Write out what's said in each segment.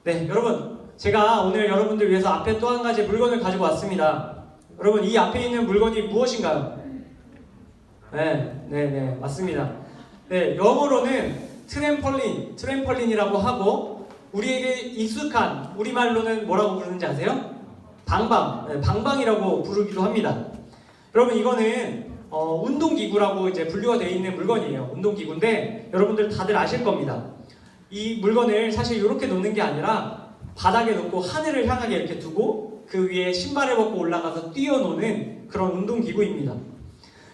네, 여러분, 제가 오늘 여러분들 위해서 앞에 또 한 가지 물건을 가지고 왔습니다. 여러분, 이 앞에 있는 물건이 무엇인가요? 네, 맞습니다. 네, 영어로는 트램펄린이라고 하고, 우리에게 익숙한 우리말로는 뭐라고 부르는지 아세요? 방방이라고 부르기도 합니다. 여러분, 이거는 운동기구라고 이제 분류가 되어 있는 물건이에요. 운동기구인데 여러분들 다들 아실 겁니다. 이 물건을 사실 이렇게 놓는 게 아니라 바닥에 놓고 하늘을 향하게 이렇게 두고 그 위에 신발을 벗고 올라가서 뛰어노는 그런 운동기구입니다.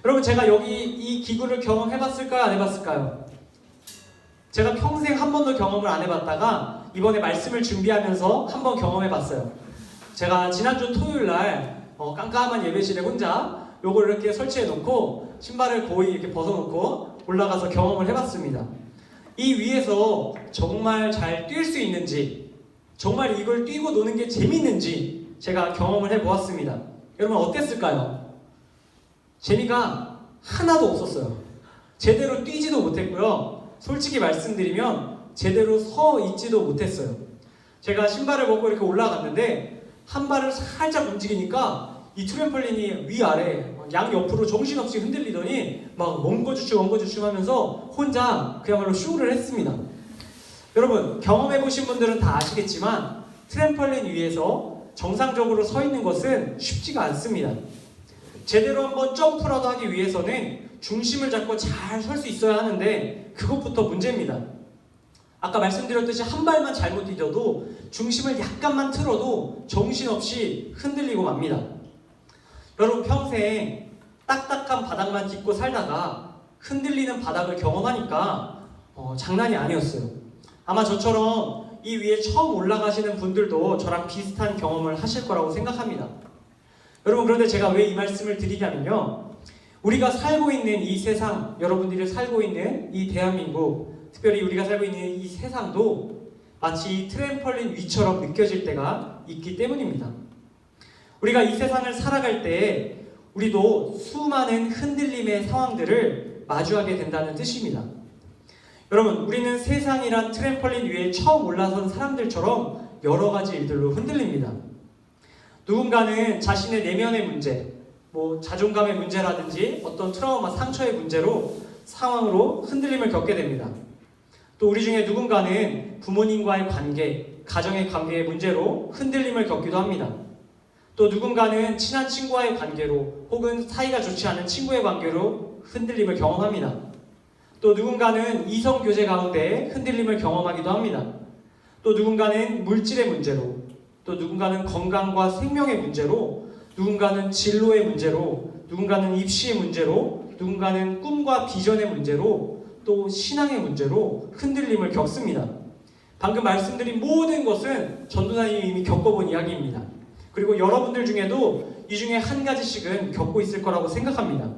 여러분, 제가 여기 이 기구를 경험해봤을까요? 안 해봤을까요? 제가 평생 한 번도 경험을 안 해봤다가 이번에 말씀을 준비하면서 한 번 경험해봤어요. 제가 지난주 토요일날 깜깜한 예배실에 혼자 요걸 이렇게 설치해놓고 신발을 거의 이렇게 벗어놓고 올라가서 경험을 해봤습니다. 이 위에서 정말 잘 뛸 수 있는지, 정말 이걸 뛰고 노는 게 재밌는지 제가 경험을 해보았습니다. 여러분, 어땠을까요? 재미가 하나도 없었어요. 제대로 뛰지도 못했고요. 솔직히 말씀드리면 제대로 서 있지도 못했어요. 제가 신발을 벗고 이렇게 올라갔는데 한 발을 살짝 움직이니까 이 트램펄린이 위아래 양옆으로 정신없이 흔들리더니 막 원거주춤 하면서 혼자 그야말로 쇼를 했습니다. 여러분, 경험해보신 분들은 다 아시겠지만 트램펄린 위에서 정상적으로 서 있는 것은 쉽지가 않습니다. 제대로 한번 점프라도 하기 위해서는 중심을 잡고 잘 설 수 있어야 하는데 그것부터 문제입니다. 아까 말씀드렸듯이 한 발만 잘못 디뎌도 중심을 약간만 틀어도 정신없이 흔들리고 맙니다. 여러분, 평생 딱딱한 바닥만 딛고 살다가 흔들리는 바닥을 경험하니까 장난이 아니었어요. 아마 저처럼 이 위에 처음 올라가시는 분들도 저랑 비슷한 경험을 하실 거라고 생각합니다. 여러분, 그런데 제가 왜 이 말씀을 드리냐면요, 우리가 살고 있는 이 세상, 여러분들이 살고 있는 이 대한민국, 특별히 우리가 살고 있는 이 세상도 마치 트램펄린 위처럼 느껴질 때가 있기 때문입니다. 우리가 이 세상을 살아갈 때 우리도 수많은 흔들림의 상황들을 마주하게 된다는 뜻입니다. 여러분, 우리는 세상이란 트램펄린 위에 처음 올라선 사람들처럼 여러 가지 일들로 흔들립니다. 누군가는 자신의 내면의 문제, 자존감의 문제라든지 어떤 트라우마, 상처의 문제로 상황으로 흔들림을 겪게 됩니다. 또 우리 중에 누군가는 부모님과의 관계, 가정의 관계의 문제로 흔들림을 겪기도 합니다. 또 누군가는 친한 친구와의 관계로 혹은 사이가 좋지 않은 친구의 관계로 흔들림을 경험합니다. 또 누군가는 이성교제 가운데 흔들림을 경험하기도 합니다. 또 누군가는 물질의 문제로, 또 누군가는 건강과 생명의 문제로, 누군가는 진로의 문제로, 누군가는 입시의 문제로, 누군가는 꿈과 비전의 문제로, 또 신앙의 문제로 흔들림을 겪습니다. 방금 말씀드린 모든 것은 전도사님이 이미 겪어본 이야기입니다. 그리고 여러분들 중에도 이 중에 한 가지씩은 겪고 있을 거라고 생각합니다.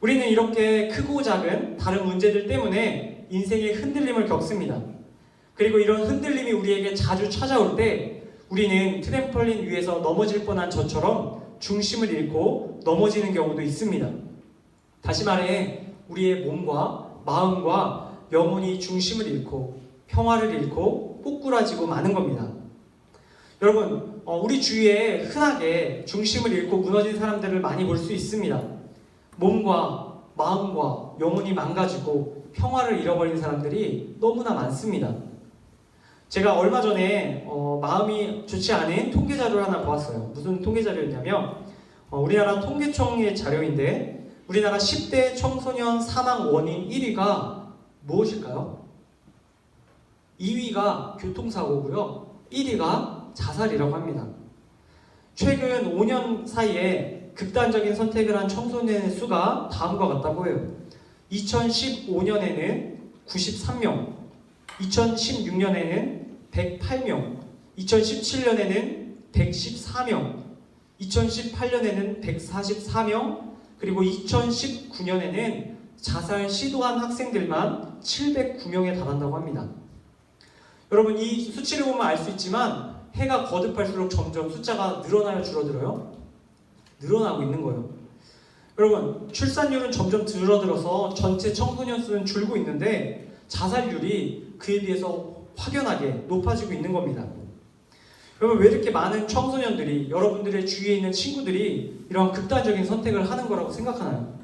우리는 이렇게 크고 작은 다른 문제들 때문에 인생의 흔들림을 겪습니다. 그리고 이런 흔들림이 우리에게 자주 찾아올 때 우리는 트램펄린 위에서 넘어질 뻔한 저처럼 중심을 잃고 넘어지는 경우도 있습니다. 다시 말해, 우리의 몸과 마음과 영혼이 중심을 잃고 평화를 잃고 꼬꾸라지고 마는 겁니다. 여러분, 우리 주위에 흔하게 중심을 잃고 무너진 사람들을 많이 볼 수 있습니다. 몸과 마음과 영혼이 망가지고 평화를 잃어버린 사람들이 너무나 많습니다. 제가 얼마 전에 마음이 좋지 않은 통계 자료를 하나 보았어요. 무슨 통계 자료였냐면 우리나라 통계청의 자료인데 우리나라 10대 청소년 사망 원인 1위가 무엇일까요? 2위가 교통사고고요. 1위가 자살이라고 합니다. 최근 5년 사이에 극단적인 선택을 한 청소년의 수가 다음과 같다고 해요. 2015년에는 93명, 2016년에는 108명, 2017년에는 114명, 2018년에는 144명, 그리고 2019년에는 자살 시도한 학생들만 709명에 달한다고 합니다. 여러분, 이 수치를 보면 알 수 있지만 해가 거듭할수록 점점 숫자가 늘어나요, 줄어들어요? 늘어나고 있는 거예요. 여러분, 출산율은 점점 줄어들어서 전체 청소년 수는 줄고 있는데 자살률이 그에 비해서 확연하게 높아지고 있는 겁니다. 여러분, 왜 이렇게 많은 청소년들이, 여러분들의 주위에 있는 친구들이 이런 극단적인 선택을 하는 거라고 생각하나요?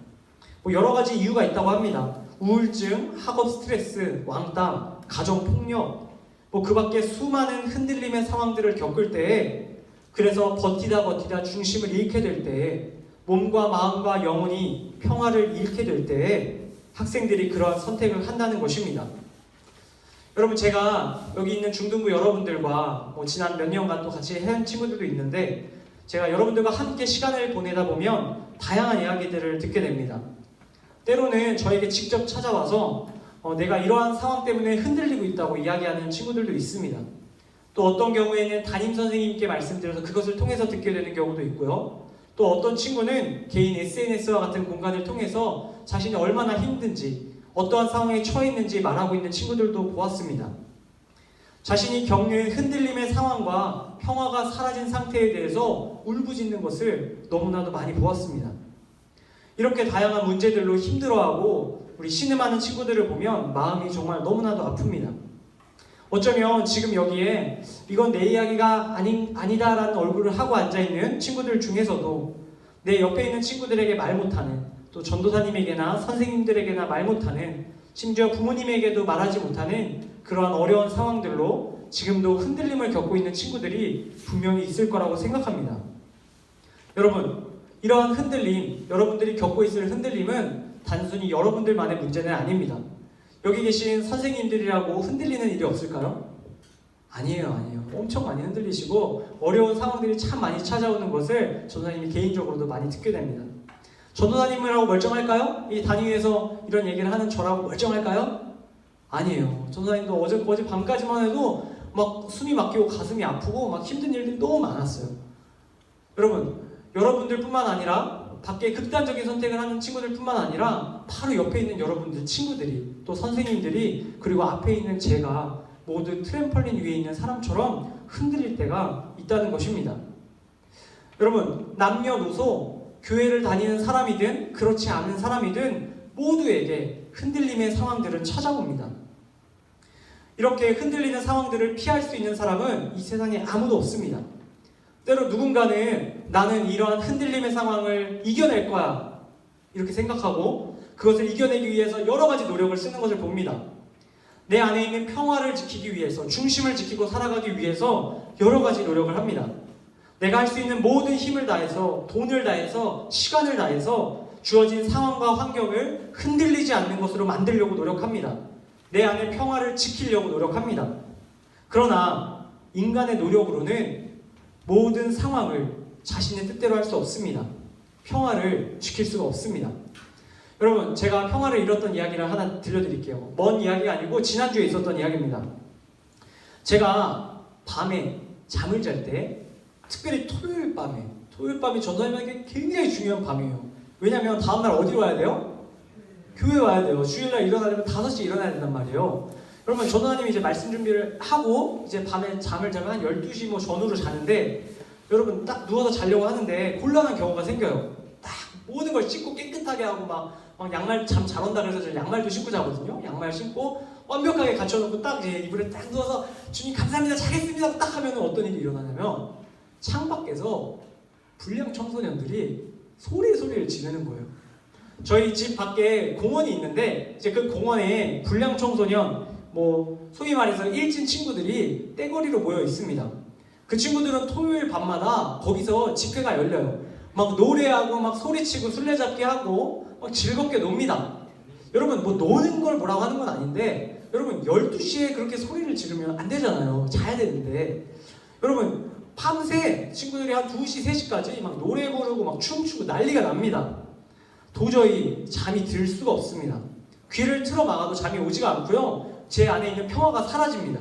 뭐 여러 가지 이유가 있다고 합니다. 우울증, 학업 스트레스, 왕따, 가정폭력, 뭐 그 밖에 수많은 흔들림의 상황들을 겪을 때에, 그래서 버티다 중심을 잃게 될 때에, 몸과 마음과 영혼이 평화를 잃게 될 때에 학생들이 그러한 선택을 한다는 것입니다. 여러분, 제가 여기 있는 중등부 여러분들과 뭐 지난 몇 년간 또 같이 해온 친구들도 있는데, 제가 여러분들과 함께 시간을 보내다 보면 다양한 이야기들을 듣게 됩니다. 때로는 저에게 직접 찾아와서 내가 이러한 상황 때문에 흔들리고 있다고 이야기하는 친구들도 있습니다. 또 어떤 경우에는 담임 선생님께 말씀드려서 그것을 통해서 듣게 되는 경우도 있고요. 또 어떤 친구는 개인 SNS와 같은 공간을 통해서 자신이 얼마나 힘든지, 어떠한 상황에 처해 있는지 말하고 있는 친구들도 보았습니다. 자신이 겪는 흔들림의 상황과 평화가 사라진 상태에 대해서 울부짖는 것을 너무나도 많이 보았습니다. 이렇게 다양한 문제들로 힘들어하고 우리 신음하는 친구들을 보면 마음이 정말 너무나도 아픕니다. 어쩌면 지금 여기에 이건 내 이야기가 아니다라는 얼굴을 하고 앉아있는 친구들 중에서도 내 옆에 있는 친구들에게 말 못하는, 또 전도사님에게나 선생님들에게나 말 못하는, 심지어 부모님에게도 말하지 못하는 그러한 어려운 상황들로 지금도 흔들림을 겪고 있는 친구들이 분명히 있을 거라고 생각합니다. 여러분, 이러한 흔들림, 여러분들이 겪고 있을 흔들림은 단순히 여러분들만의 문제는 아닙니다. 여기 계신 선생님들이라고 흔들리는 일이 없을까요? 아니에요. 엄청 많이 흔들리시고 어려운 상황들이 참 많이 찾아오는 것을 전도사님이 개인적으로도 많이 듣게 됩니다. 전도사님이라고 멀쩡할까요? 이 단위에서 이런 얘기를 하는 저라고 멀쩡할까요? 아니에요. 전도사님도 어제 밤까지만 해도 막 숨이 막히고 가슴이 아프고 막 힘든 일들이 너무 많았어요. 여러분들 뿐만 아니라 밖에 극단적인 선택을 하는 친구들 뿐만 아니라 바로 옆에 있는 여러분들 친구들이, 또 선생님들이, 그리고 앞에 있는 제가 모두 트램펄린 위에 있는 사람처럼 흔들릴 때가 있다는 것입니다. 여러분, 남녀노소, 교회를 다니는 사람이든 그렇지 않은 사람이든 모두에게 흔들림의 상황들은 찾아옵니다. 이렇게 흔들리는 상황들을 피할 수 있는 사람은 이 세상에 아무도 없습니다. 때로 누군가는 나는 이러한 흔들림의 상황을 이겨낼 거야 이렇게 생각하고 그것을 이겨내기 위해서 여러 가지 노력을 쓰는 것을 봅니다. 내 안에 있는 평화를 지키기 위해서, 중심을 지키고 살아가기 위해서 여러 가지 노력을 합니다. 내가 할 수 있는 모든 힘을 다해서, 돈을 다해서, 시간을 다해서 주어진 상황과 환경을 흔들리지 않는 것으로 만들려고 노력합니다. 내 안의 평화를 지키려고 노력합니다. 그러나 인간의 노력으로는 모든 상황을 자신의 뜻대로 할 수 없습니다. 평화를 지킬 수가 없습니다. 여러분, 제가 평화를 잃었던 이야기를 하나 들려드릴게요. 먼 이야기가 아니고 지난주에 있었던 이야기입니다. 제가 밤에 잠을 잘 때, 특별히 토요일 밤이 전도사님에게 굉장히 중요한 밤이에요. 왜냐면 다음날 어디로 와야 돼요? 교회 와야 돼요. 주일날 일어나려면 5시에 일어나야 된단 말이에요. 그러면 전도사님이 이제 말씀 준비를 하고 이제 밤에 잠을 자면 한 12시 뭐 전후로 자는데, 여러분 딱 누워서 자려고 하는데 곤란한 경우가 생겨요. 딱 모든 걸 씻고 깨끗하게 하고 막 양말 잠 잘 온다 그래서 저 양말도 신고 자거든요. 양말 신고 완벽하게 갖춰놓고 딱 이제 이불에 딱 누워서 주님 감사합니다 자겠습니다 딱 하면 어떤 일이 일어나냐면 창밖에서 불량 청소년들이 소리를 지르는 거예요. 저희 집 밖에 공원이 있는데 이제 그 공원에 불량 청소년, 뭐 소위 말해서 일진 친구들이 떼거리로 모여 있습니다. 그 친구들은 토요일 밤마다 거기서 집회가 열려요. 막 노래하고 막 소리치고 술래잡기 하고 막 즐겁게 놉니다. 여러분, 뭐 노는 걸 뭐라고 하는 건 아닌데, 여러분 12시에 그렇게 소리를 지르면 안 되잖아요. 자야 되는데. 여러분 밤새 친구들이 한 2시, 3시까지 막 노래 부르고 막 춤추고 난리가 납니다. 도저히 잠이 들 수가 없습니다. 귀를 틀어 막아도 잠이 오지가 않고요. 제 안에 있는 평화가 사라집니다.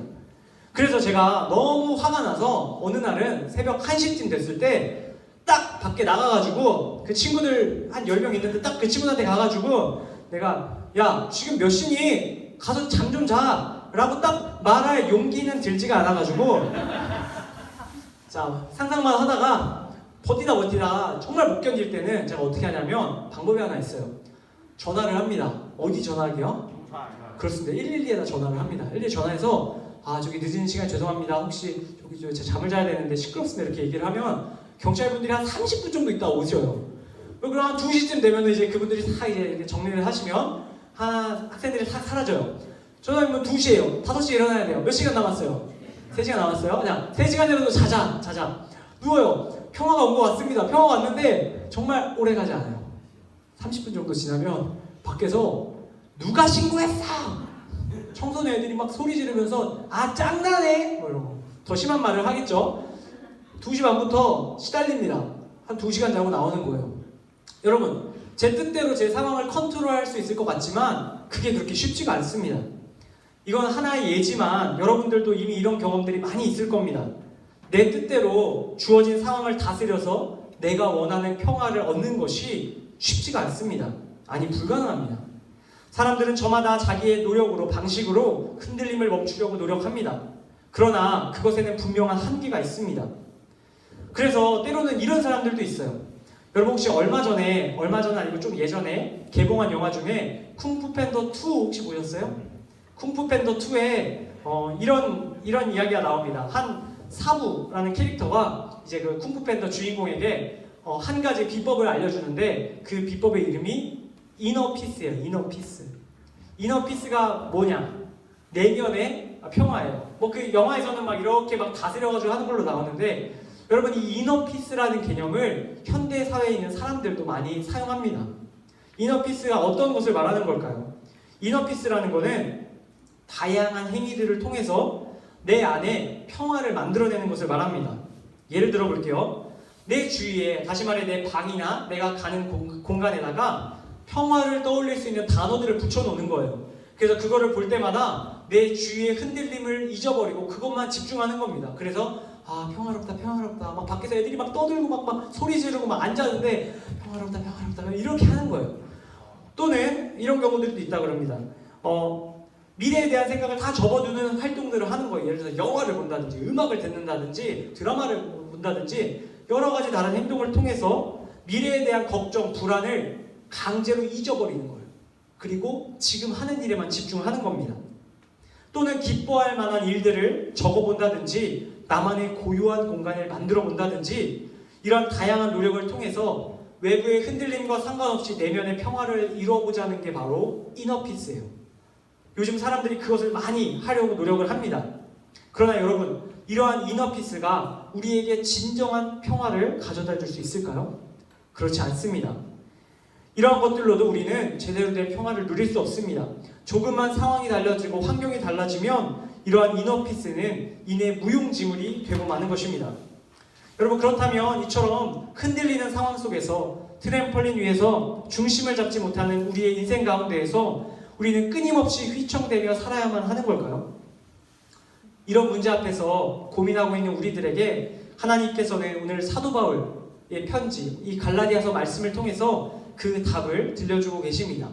그래서 제가 너무 화가 나서 어느 날은 새벽 1시쯤 됐을 때 딱 밖에 나가가지고 그 친구들 한 10명 있는데 딱 그 친구한테 가가지고 내가 야 지금 몇 시니? 가서 잠 좀 자 라고 딱 말할 용기는 들지가 않아가지고 자 상상만 하다가 버티다 정말 못 견딜 때는 제가 어떻게 하냐면 방법이 하나 있어요. 전화를 합니다. 어디 전화기요? 그렇습니다. 112에다 전화를 합니다. 112 전화해서 저기 늦은 시간 죄송합니다. 혹시 저기 제가 잠을 자야 되는데 시끄럽습니다. 이렇게 얘기를 하면 경찰분들이 한 30분 정도 있다 오셔요. 그럼 한 2시쯤 되면 이제 그분들이 다 이제 정리를 하시면 학생들이 다 사라져요. 저는 2시에요. 5시에 일어나야 돼요. 몇 시간 남았어요? 3시간 남았어요? 자, 3시간이라도 자자. 누워요. 평화가 온 것 같습니다. 평화가 왔는데 정말 오래 가지 않아요. 30분 정도 지나면 밖에서 누가 신고했어? 청소년 애들이 막 소리 지르면서 짱나네? 뭐 이러고 더 심한 말을 하겠죠. 2시 반부터 시달립니다. 한 2시간 자고 나오는 거예요. 여러분, 제 뜻대로 제 상황을 컨트롤할 수 있을 것 같지만 그게 그렇게 쉽지가 않습니다. 이건 하나의 예지만 여러분들도 이미 이런 경험들이 많이 있을 겁니다. 내 뜻대로 주어진 상황을 다스려서 내가 원하는 평화를 얻는 것이 쉽지가 않습니다. 아니, 불가능합니다. 사람들은 저마다 자기의 노력으로, 방식으로 흔들림을 멈추려고 노력합니다. 그러나 그것에는 분명한 한계가 있습니다. 그래서 때로는 이런 사람들도 있어요. 여러분 혹시 얼마 전에 아니고 좀 예전에 개봉한 영화 중에 쿵푸 팬더 2 혹시 보셨어요? 쿵푸 팬더 2에 이런 이야기가 나옵니다. 한 사부라는 캐릭터가 이제 그 쿵푸 팬더 주인공에게 한 가지 비법을 알려주는데 그 비법의 이름이 이너피스예요. 이너피스. 이너피스가 뭐냐? 내면의 평화예요. 뭐 그 영화에서는 막 이렇게 막 다스려가지고 하는 걸로 나오는데 여러분 이 이너피스라는 개념을 현대 사회에 있는 사람들도 많이 사용합니다. 이너피스가 어떤 것을 말하는 걸까요? 이너피스라는 거는 다양한 행위들을 통해서 내 안에 평화를 만들어내는 것을 말합니다. 예를 들어 볼게요. 내 주위에, 다시 말해 내 방이나 내가 가는 공간에다가 평화를 떠올릴 수 있는 단어들을 붙여놓는 거예요. 그래서 그거를 볼 때마다 내 주위의 흔들림을 잊어버리고 그것만 집중하는 겁니다. 그래서 평화롭다 막 밖에서 애들이 막 떠들고 막 소리 지르고 막 앉았는데 평화롭다 이렇게 하는 거예요. 또는 이런 경우들도 있다 그럽니다. 미래에 대한 생각을 다 접어두는 활동들을 하는 거예요. 예를 들어서 영화를 본다든지 음악을 듣는다든지 드라마를 본다든지 여러 가지 다른 행동을 통해서 미래에 대한 걱정, 불안을 강제로 잊어버리는 거예요. 그리고 지금 하는 일에만 집중하는 겁니다. 또는 기뻐할 만한 일들을 적어본다든지 나만의 고요한 공간을 만들어 본다든지 이런 다양한 노력을 통해서 외부의 흔들림과 상관없이 내면의 평화를 이루어보자는 게 바로 이너피스예요. 요즘 사람들이 그것을 많이 하려고 노력을 합니다. 그러나 여러분, 이러한 이너피스가 우리에게 진정한 평화를 가져다 줄 수 있을까요? 그렇지 않습니다. 이러한 것들로도 우리는 제대로 된 평화를 누릴 수 없습니다. 조금만 상황이 달라지고 환경이 달라지면 이러한 이너피스는 이내 무용지물이 되고 마는 것입니다. 여러분, 그렇다면 이처럼 흔들리는 상황 속에서 트램펄린 위에서 중심을 잡지 못하는 우리의 인생 가운데에서 우리는 끊임없이 휘청대며 살아야만 하는 걸까요? 이런 문제 앞에서 고민하고 있는 우리들에게 하나님께서는 오늘 사도 바울의 편지, 이 갈라디아서 말씀을 통해서 그 답을 들려주고 계십니다.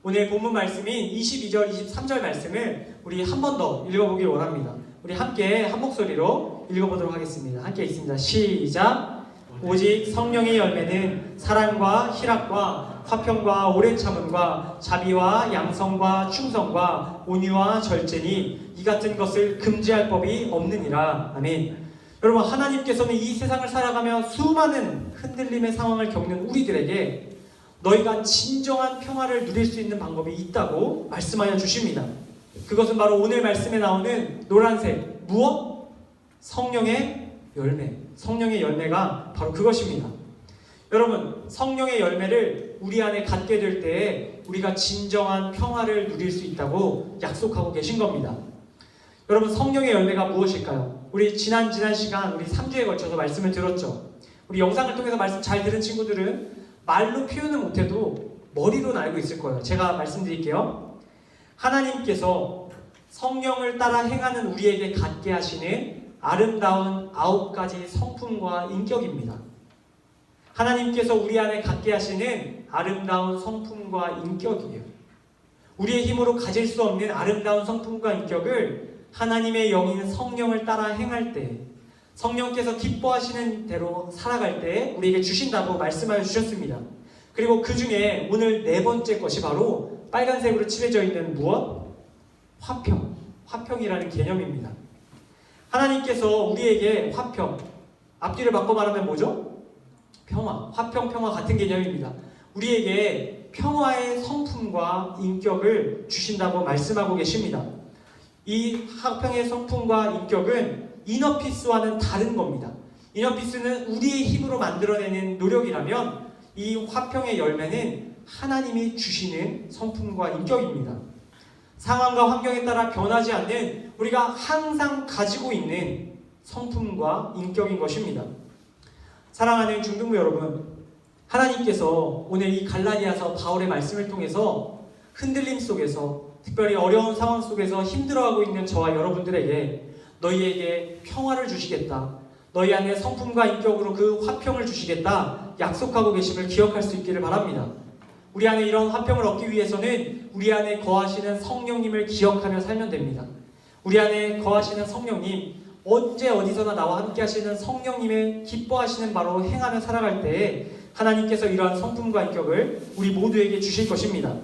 오늘 본문 말씀인 22절, 23절 말씀을 우리 한 번 더 읽어보길 원합니다. 우리 함께 한 목소리로 읽어보도록 하겠습니다. 함께 읽습니다. 시작! 오직 성령의 열매는 사랑과 희락과 화평과 오랜 참음과 자비와 양성과 충성과 온유와 절제니 이 같은 것을 금지할 법이 없느니라. 아멘. 여러분, 하나님께서는 이 세상을 살아가며 수많은 흔들림의 상황을 겪는 우리들에게 너희가 진정한 평화를 누릴 수 있는 방법이 있다고 말씀하여 주십니다. 그것은 바로 오늘 말씀에 나오는 노란색 무엇? 성령의 열매. 성령의 열매가 바로 그것입니다. 여러분, 성령의 열매를 우리 안에 갖게 될 때에 우리가 진정한 평화를 누릴 수 있다고 약속하고 계신 겁니다. 여러분, 성령의 열매가 무엇일까요? 우리 지난 시간 우리 3주에 걸쳐서 말씀을 들었죠. 우리 영상을 통해서 말씀 잘 들은 친구들은 말로 표현을 못해도 머리로는 알고 있을 거예요. 제가 말씀드릴게요. 하나님께서 성령을 따라 행하는 우리에게 갖게 하시는 아름다운 9가지 성품과 인격입니다. 하나님께서 우리 안에 갖게 하시는 아름다운 성품과 인격이에요. 우리의 힘으로 가질 수 없는 아름다운 성품과 인격을 하나님의 영인 성령을 따라 행할 때, 성령께서 기뻐하시는 대로 살아갈 때 우리에게 주신다고 말씀하여 주셨습니다. 그리고 그 중에 오늘 4번째 것이 바로 빨간색으로 칠해져 있는 무엇? 화평. 화평이라는 개념입니다. 하나님께서 우리에게 화평, 앞뒤를 바꿔 말하면 뭐죠? 평화, 화평, 평화 같은 개념입니다. 우리에게 평화의 성품과 인격을 주신다고 말씀하고 계십니다. 이 화평의 성품과 인격은 이너피스와는 다른 겁니다. 이너피스는 우리의 힘으로 만들어내는 노력이라면 이 화평의 열매는 하나님이 주시는 성품과 인격입니다. 상황과 환경에 따라 변하지 않는 우리가 항상 가지고 있는 성품과 인격인 것입니다. 사랑하는 중등부 여러분, 하나님께서 오늘 이 갈라디아서 바울의 말씀을 통해서 흔들림 속에서, 특별히 어려운 상황 속에서 힘들어하고 있는 저와 여러분들에게 너희에게 평화를 주시겠다, 너희 안에 성품과 인격으로 그 화평을 주시겠다 약속하고 계심을 기억할 수 있기를 바랍니다. 우리 안에 이런 화평을 얻기 위해서는 우리 안에 거하시는 성령님을 기억하며 살면 됩니다. 우리 안에 거하시는 성령님, 언제 어디서나 나와 함께 하시는 성령님의 기뻐하시는 바로 행하며 살아갈 때에 하나님께서 이러한 성품과 인격을 우리 모두에게 주실 것입니다.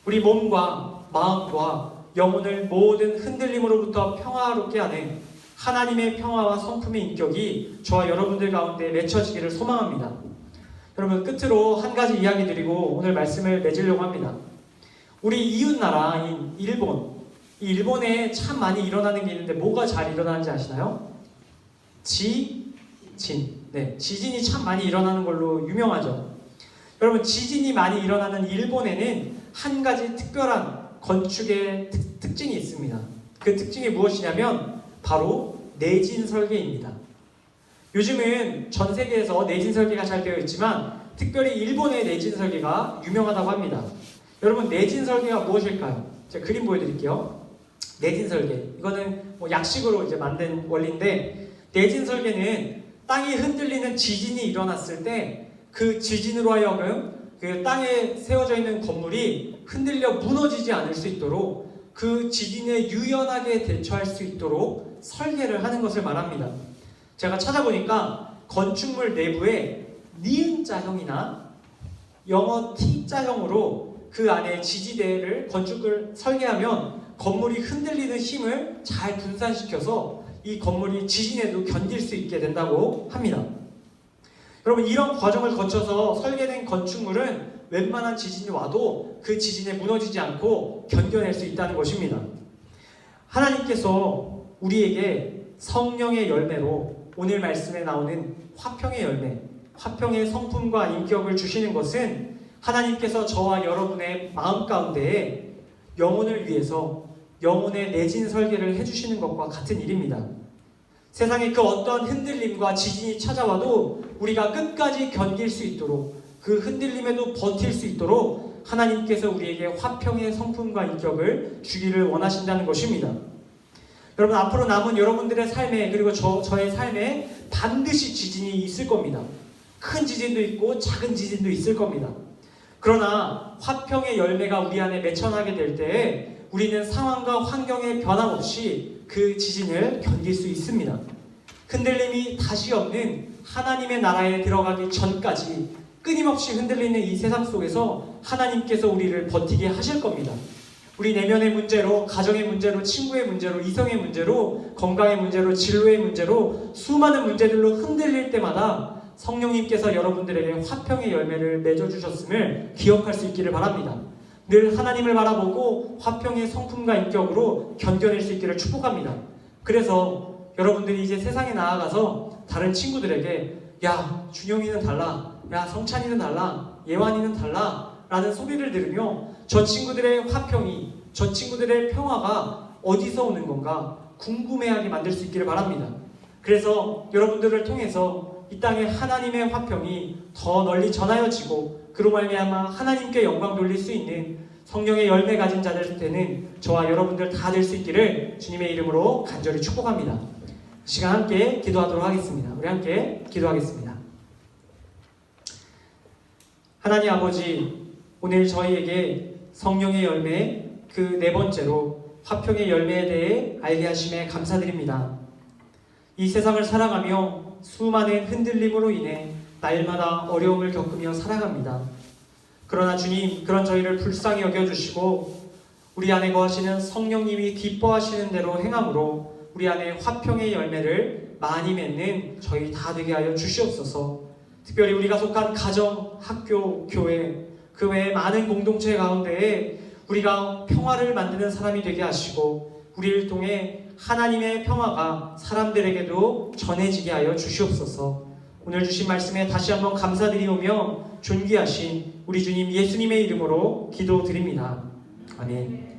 우리 몸과 마음과 영혼을 모든 흔들림으로부터 평화롭게 하는 하나님의 평화와 성품의 인격이 저와 여러분들 가운데 맺혀지기를 소망합니다. 여러분, 끝으로 한 가지 이야기 드리고 오늘 말씀을 맺으려고 합니다. 우리 이웃 나라인 일본, 이 일본에 참 많이 일어나는 게 있는데 뭐가 잘 일어나는지 아시나요? 지진. 네, 지진이 참 많이 일어나는 걸로 유명하죠. 여러분, 지진이 많이 일어나는 일본에는 한 가지 특별한 건축의 특징이 있습니다. 그 특징이 무엇이냐면 바로 내진 설계입니다. 요즘은 전 세계에서 내진 설계가 잘 되어 있지만 특별히 일본의 내진 설계가 유명하다고 합니다. 여러분, 내진 설계가 무엇일까요? 제가 그림 보여드릴게요. 내진 설계, 이거는 약식으로 이제 만든 원리인데, 내진 설계는 땅이 흔들리는 지진이 일어났을 때 그 지진으로 하여금 그 땅에 세워져 있는 건물이 흔들려 무너지지 않을 수 있도록 그 지진에 유연하게 대처할 수 있도록 설계를 하는 것을 말합니다. 제가 찾아보니까 건축물 내부에 니은자형이나 영어 T자형으로 그 안에 지지대를 건축을 설계하면 건물이 흔들리는 힘을 잘 분산시켜서 이 건물이 지진에도 견딜 수 있게 된다고 합니다. 여러분, 이런 과정을 거쳐서 설계된 건축물은 웬만한 지진이 와도 그 지진에 무너지지 않고 견뎌낼 수 있다는 것입니다. 하나님께서 우리에게 성령의 열매로 오늘 말씀에 나오는 화평의 열매, 화평의 성품과 인격을 주시는 것은 하나님께서 저와 여러분의 마음 가운데에 영혼을 위해서 영혼의 내진 설계를 해주시는 것과 같은 일입니다. 세상에 그 어떤 흔들림과 지진이 찾아와도 우리가 끝까지 견딜 수 있도록, 그 흔들림에도 버틸 수 있도록 하나님께서 우리에게 화평의 성품과 인격을 주기를 원하신다는 것입니다. 여러분, 앞으로 남은 여러분들의 삶에, 그리고 저의 삶에 반드시 지진이 있을 겁니다. 큰 지진도 있고 작은 지진도 있을 겁니다. 그러나 화평의 열매가 우리 안에 맺혀나게 될 때에 우리는 상황과 환경에 변함없이 그 지진을 견딜 수 있습니다. 흔들림이 다시 없는 하나님의 나라에 들어가기 전까지 끊임없이 흔들리는 이 세상 속에서 하나님께서 우리를 버티게 하실 겁니다. 우리 내면의 문제로, 가정의 문제로, 친구의 문제로, 이성의 문제로, 건강의 문제로, 진로의 문제로 수많은 문제들로 흔들릴 때마다 성령님께서 여러분들에게 화평의 열매를 맺어주셨음을 기억할 수 있기를 바랍니다. 늘 하나님을 바라보고 화평의 성품과 인격으로 견뎌낼 수 있기를 축복합니다. 그래서 여러분들이 이제 세상에 나아가서 다른 친구들에게 야, 준영이는 달라, 야, 성찬이는 달라, 예완이는 달라 라는 소리를 들으며 저 친구들의 화평이, 저 친구들의 평화가 어디서 오는 건가 궁금해하게 만들 수 있기를 바랍니다. 그래서 여러분들을 통해서 이 땅에 하나님의 화평이 더 널리 전하여지고 그로 말미암아 하나님께 영광 돌릴 수 있는 성령의 열매 가진 자들 되는 저와 여러분들 다 될 수 있기를 주님의 이름으로 간절히 축복합니다. 시간 함께 기도하도록 하겠습니다. 우리 함께 기도하겠습니다. 하나님 아버지, 오늘 저희에게 성령의 열매 그 네 번째로 화평의 열매에 대해 알게 하심에 감사드립니다. 이 세상을 살아가며 수많은 흔들림으로 인해 날마다 어려움을 겪으며 살아갑니다. 그러나 주님, 그런 저희를 불쌍히 여겨주시고 우리 안에 거하시는 성령님이 기뻐하시는 대로 행함으로 우리 안에 화평의 열매를 많이 맺는 저희 다 되게 하여 주시옵소서. 특별히 우리가 속한 가정, 학교, 교회, 그 외에 많은 공동체 가운데에 우리가 평화를 만드는 사람이 되게 하시고 우리를 통해 하나님의 평화가 사람들에게도 전해지게 하여 주시옵소서. 오늘 주신 말씀에 다시 한번 감사드리오며 존귀하신 우리 주님 예수님의 이름으로 기도드립니다. 아멘.